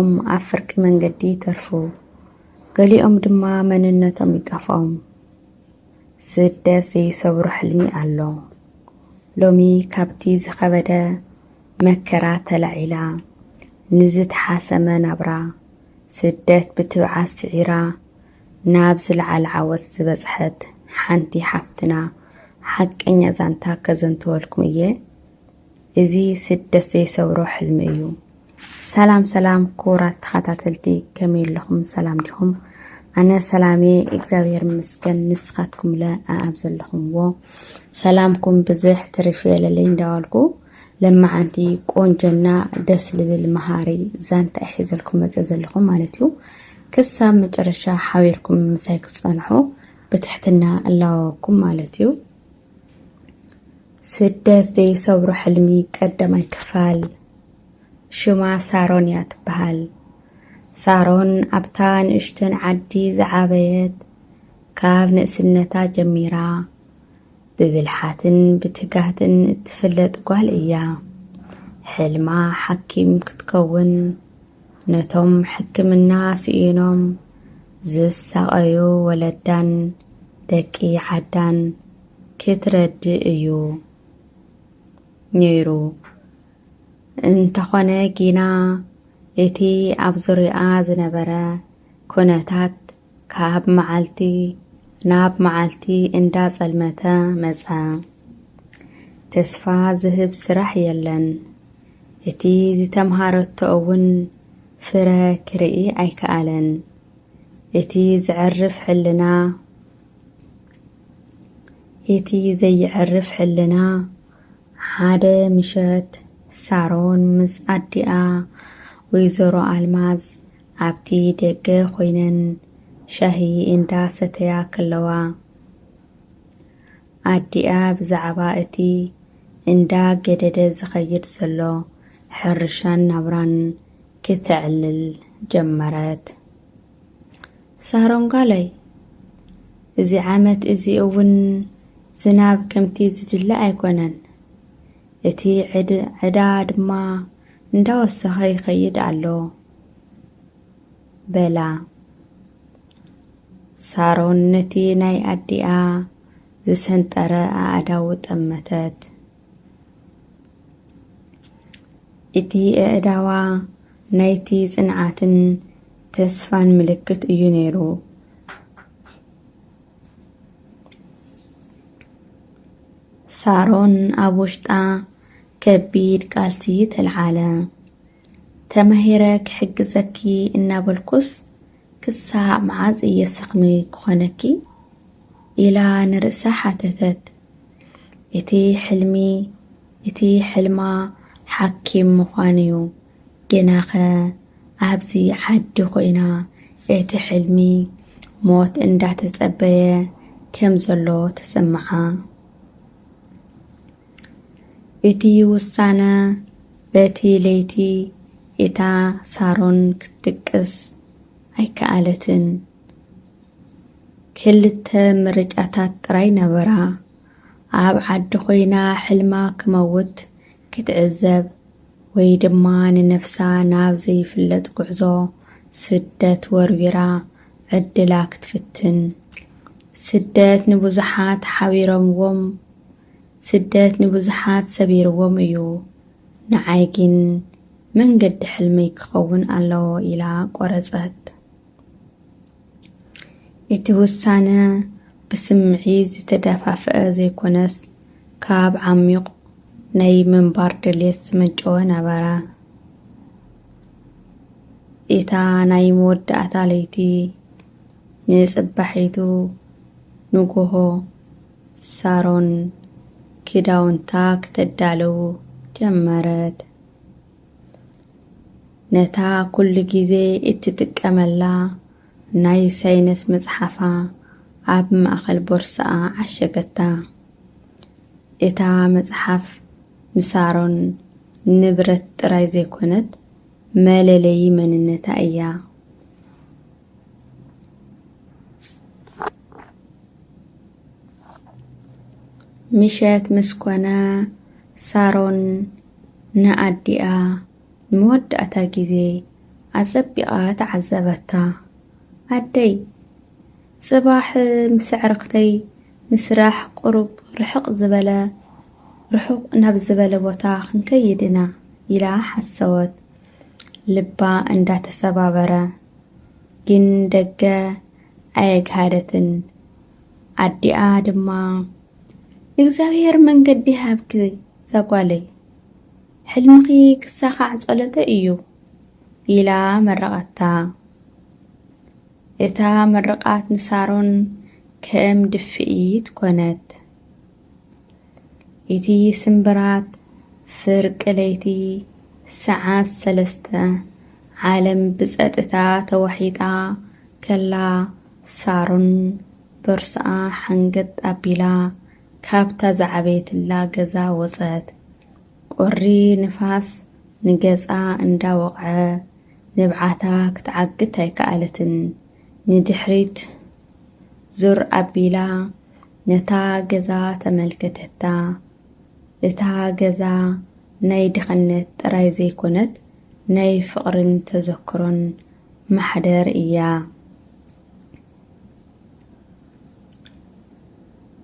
አፍርቅ መንገዲ ተርፉ ገሊኦም ድማ መንነቶም ይጠፋኦም ስደት ዘይሰብሩ ሕልሚ ኣሎ ሎሚ ካብቲ ዝኸበደ መከራ ተላዒላ ንዝተሓሰመ ናብራ ስደት ብትብዓት ስዒራ ናብ ዝለዓለ ዓወት ዝበፅሐት ሓንቲ ሓፍትና ሓቀኛ ዛንታ ከዘንተወልኩም እየ እዚ ስደት ዘይሰብሮ ሕልሚ እዩ ሰላም ሰላም ክቡራት ተኸታተልቲ ከመይ ኣለኹም ሰላም ዲኹም ኣነ ሰላሜ እግዚአብሔር ይመስገን ንስኻትኩም ኣብ ዘለኹምዎ ሰላምኩም ብዙሕ ትርፍ የለለይ እንዳዋልኩ ለማዓንቲ ቆንጆና ደስ ልብል መሃሪ ዛንታ ሒዘልኩም መፅእ ዘለኹም ማለት እዩ ክሳብ መጨረሻ ሓቢርኩም ምሳይ ክፀንሑ ብትሕትና ኣላወኩም ማለት እዩ ስደት ዘይሰብሮ ሕልሚ ቀዳማይ ክፋል ሽማ ሳሮን እያ ትበሃል ሳሮን ኣብታ ንእሽተን ዓዲ ዝዓበየት ካብ ንእስነታ ጀሚራ ብብልሓትን ብትጋትን እትፍለጥ ጓል እያ ሕልማ ሓኪም ክትከውን ነቶም ሕክምና ስኢኖም ዝሳቀዩ ወለዳን ደቂ ዓዳን ክትረድእ እዩ ነይሩ እንተኾነ ጊና እቲ ኣብ ዙርያ ዝነበረ ኩነታት ካብ መዓልቲ ናብ መዓልቲ እንዳጸልመተ መጻ ተስፋ ዝህብ ስራሕ የለን እቲ ዝተምሃረቶ እውን ፍረ ክርኢ ኣይከኣለን እቲ ዘይዕርፍ ሕልና ሓደ ምሸት ሳሮን ምስ ኣዲኣ ወይዘሮ ኣልማዝ ኣብቲ ደገ ኮይነን ሻሂ እንዳሰተያ ከለዋ ኣዲኣ ብዛዕባ እቲ እንዳገደደ ዝኸይድ ዘሎ ሕርሻን ናብራን ክትዕልል ጀመረት ሳሮን ጋለይ እዚ ዓመት እዚ እውን ዝናብ ከምቲ ዝድለ ኣይኮነን እቲ ዕዳ ድማ እንዳወሰኸ ይኸይድ ኣሎ በላ ሳሮን ነቲ ናይ ኣዲኣ ዝሰንጠረ ኣእዳው ጠመተት እቲ ኣእዳዋ ናይቲ ጽንዓትን ተስፋን ምልክት እዩ ነይሩ ሳሮን ኣብ ውሽጣ ከቢድ ቃልሲ ተልዓለ ተማሂረ ክሕግዘኪ እናበልኩስ ክሳብ መዓዝ እየ ሰኽሚ ክኾነኪ ኢላ ንርእሳ ሓተተት እቲ ሕልማ ሓኪም ምዃን እዩ ገናኸ ኣብዚ ዓዲ ኮይና እቲ ሕልሚ ሞት እንዳተጸበየ ከም ዘሎ ተሰምዓ እቲ ውሳነ በቲ ለይቲ እታ ሳሮን ክትድቅስ ኣይከኣለትን ክልተ ምርጫታት ጥራይ ነበራ ኣብ ዓዲ ኮይና ሕልማ ክመውት ክትዕዘብ ወይ ድማ ንነፍሳ ናብ ዘይፍለጥ ጉዕዞ ስደት ወርዊራ ዕድላ ክትፍትን ስደት ንብዙሓት ሰቢርዎም እዩ ንዓይ ግን መንገዲ ሕልመይ ክኸውን ኣለዎ ኢላ ቆረፀት እቲ ውሳነ ብስምዒ ዝተደፋፍአ ዘይኮነስ ካብ ዓሚቕ ናይ ምንባር ድሌት ዝመንጨወ ነበረ እታ ናይ መወዳእታ ለይቲ ንጽባሒቱ ንጎሆ ሳሮን ክዳውንታ ክትዳለው ጀመረት ነታ ኩሉ ግዜ እትጥቀመላ ናይ ሳይንስ መጽሓፋ ኣብ ማእኸል ቦርሳኣ ዓሸገታ እታ መጽሓፍ ንሳሮን ንብረት ጥራይ ዘይኮነት መለለይ መንነታ እያ ምሸት መስኮነ ሳሮን ንኣዲኣ ንመወዳእታ ጊዜ أصبقا تعذبتا أدي صباح مسعرقتي مسراح قرب رحق زبالة رحق ناب زبالة بوتا خنكيدنا إلى حسوت لبا عند تسبابرة جن دقة أيق هادتن عدي آدما إغزاوير من قدي هابكي زاقوالي حلمخي كساخة عزقلت إيو إلى مرقتا إتا مرقات نسارون كم دفئيت كونت إتي سنبرات فرق ليتي ساعات سلسته عالم بزقتتا توحيدا كلا سارون برسا حنقت أبيلا كابتا زعبيت الله جزا وصد قري نفاس نجزا اندا وقع نبعاتا كتعقت هيكالتن ندحريت زر أبيلا نتا جزا تملكتتا لتا جزا ناي دخنت رايزي كونت ناي فقرن تذكرن محدر إياه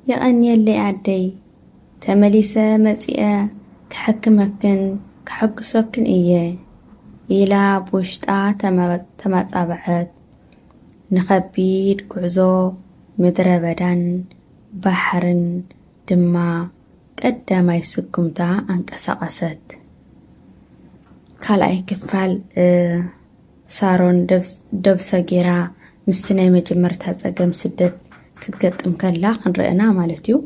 يغن يلي عدي تمليسة مزيئة كحكمكن كحكسوكن إياه إلا بوشتا تماتابعت نخبيد كعزو مدربدان بحرن دما قداماي سكمتا انقسقست كالأي كفال سارون دبسة جيرا مستناي مجمرتها زقم سدت كتقطم كلا خنرئنا مالتيو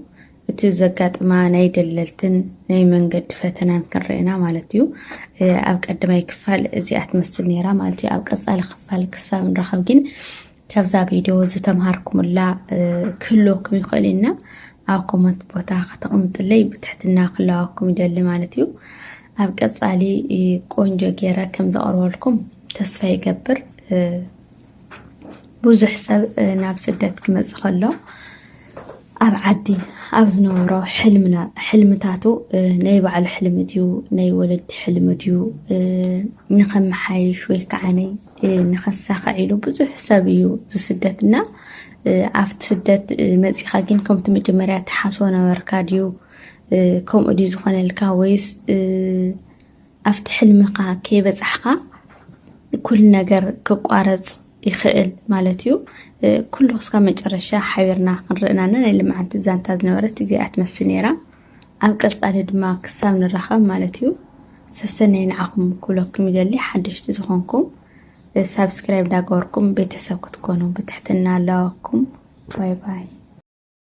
اتزقات ما ناي دللتن ناي منقد فتنان كنرئنا مالتيو أو قداماي كفال زيات مستل نيرا مالتيو أو قصال خفال كسا من رخبجين كفزا فيديو زتمهاركم الله كلوكم يقلنا أو كومنت بوتا خطقمت اللي بتحتنا كلاكم يدل مالتيو أو قصالي قونجو جيرا كم زقروا لكم تسفى يقبر بوزو حساب نفس الدات كما تخلو أب عدي أب زنورو حلمتاتو نايبع الحلم ديو ناي ولد حلم ديو نخم حي شوي كعني نخساخ عيلو بوزو حسابيو زو سدتنا أفت سدت مزي خاقين كم تمجمرات حاسونا وركاديو كم أدي زخان الكاويس أفت حلمقا كي بزحقا كل نجر كقارز يخيل مالتيو كل خسكا مجرشة حيرنا نرئنا اللي مع تزان تازنورت زيات مسنيرا أبقص على دماغ سامن الرخام مالتيو سسنين عقم كلكم يدلي حدش تزخونكم سابسكرايب داقوركم بيتساكو تكونوا بتحتنا لكم باي باي